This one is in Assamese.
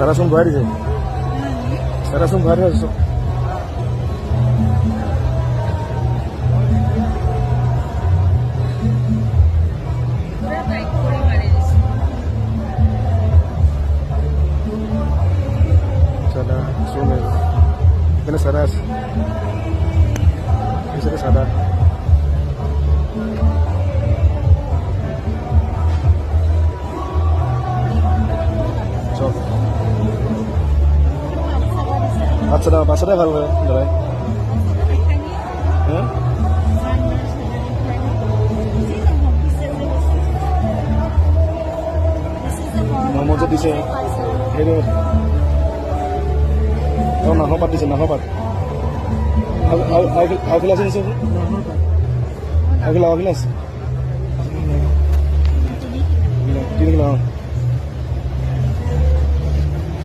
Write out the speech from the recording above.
Sarasung Bari je. Sarasung Bari also. Sada, Sumer. Kena Saras. Bisa Sada. বাচ্চাটা ভাল করে দাঁড়ায় হ্যাঁ মজা দিছে সেইটো নাহৰ পাত দিছে নাহৰ পাত আউখিলা আছে নিছে আউখিলা আছে 3 কিলো